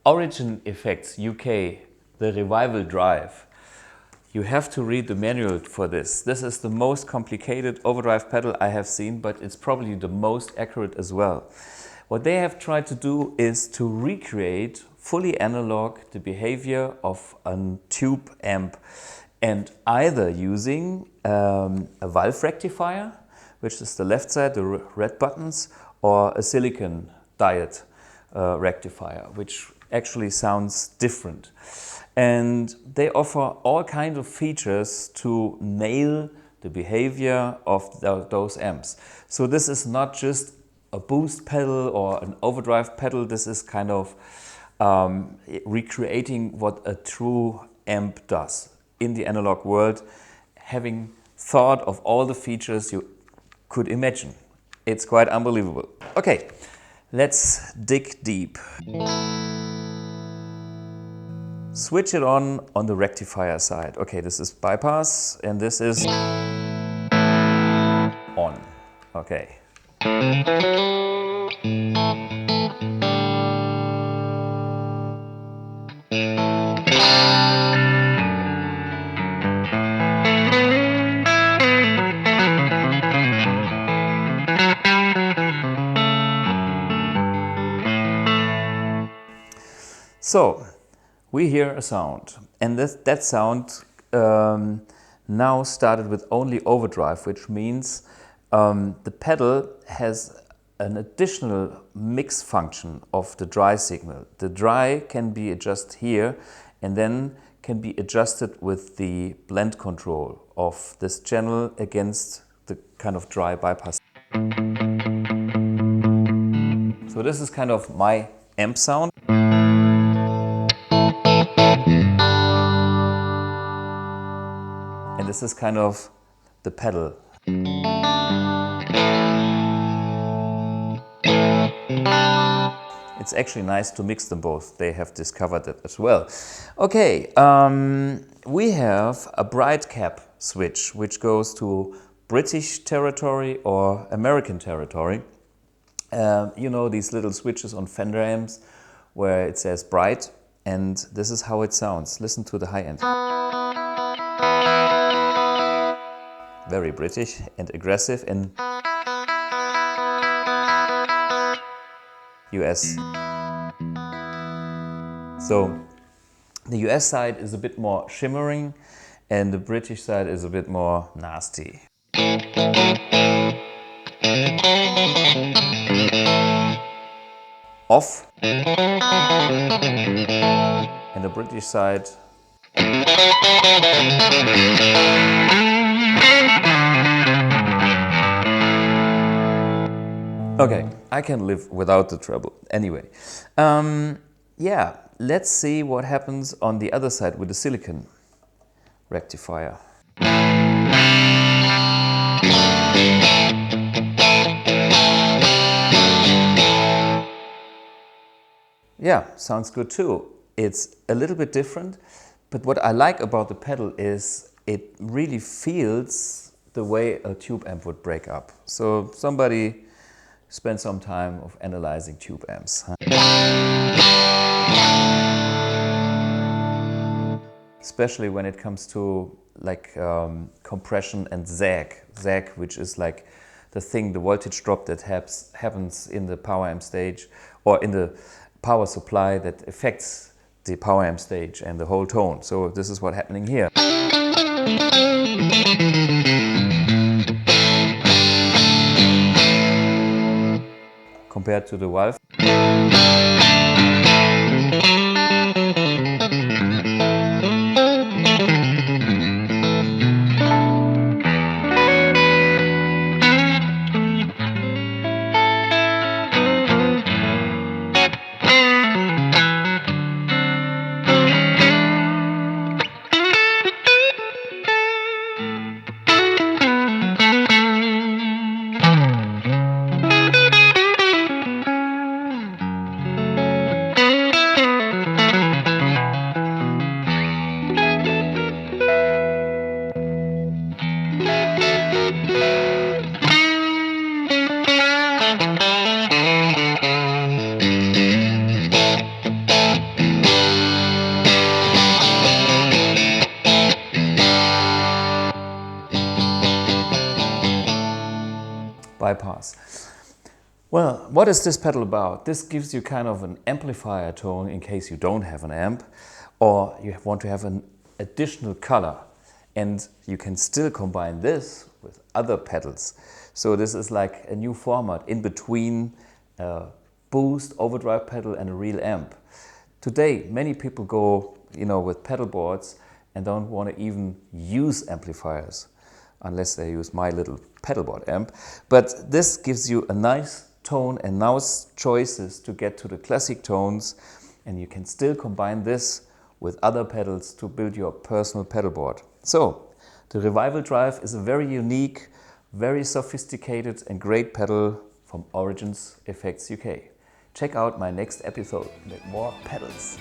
Origin Effects UK, the Revival Drive. You have to read the manual for this. This is the most complicated overdrive pedal I have seen, but it's probably the most accurate as well. What they have tried to do is to recreate fully analog the behavior of a tube amp, and either using a valve rectifier, which is the left side, the red buttons, or a silicon diode rectifier, which actually sounds different. And they offer all kinds of features to nail the behavior of those amps. So this is not just a boost pedal or an overdrive pedal. This is kind of recreating what a true amp does in the analog world, having thought of all the features you could imagine. It's quite unbelievable. Okay, let's dig deep. Switch it on the rectifier side. Okay, this is bypass and this is on. Okay. So, we hear a sound, and that sound now started with only overdrive, which means the pedal has an additional mix function of the dry signal. The dry can be adjusted here and then can be adjusted with the blend control of this channel against the kind of dry bypass. So this is kind of my amp sound. And this is kind of the pedal. It's actually nice to mix them both. They have discovered that as well. Okay, we have a bright cap switch, which goes to British territory or American territory. You know these little switches on Fender amps where it says bright, and this is how it sounds. Listen to the high end. Very British and aggressive in US. So the US side is a bit more shimmering and the British side is a bit more nasty. Off. And the British side. Okay, I can live without the treble. Anyway, yeah, let's see what happens on the other side with the silicon rectifier. Yeah, sounds good too. It's a little bit different, but what I like about the pedal is it really feels the way a tube amp would break up. So somebody spend some time of analyzing tube amps. Especially when it comes to like compression and sag. Sag, which is like the thing, the voltage drop that happens in the power amp stage or in the power supply that affects the power amp stage and the whole tone. So this is what's happening here. Compared to the valve. bypass. Well, what is this pedal about? This gives you kind of an amplifier tone in case you don't have an amp, or you want to have an additional color. And you can still combine this with other pedals. So this is like a new format in between a boost, overdrive pedal and a real amp. Today, many people go, with pedal boards and don't want to even use amplifiers unless they use my little pedal board amp. But this gives you a nice tone and nice choices to get to the classic tones, and you can still combine this with other pedals to build your personal pedal board. So, the Revival Drive is a very unique, very sophisticated and great pedal from Origins Effects UK. Check out my next episode with more pedals.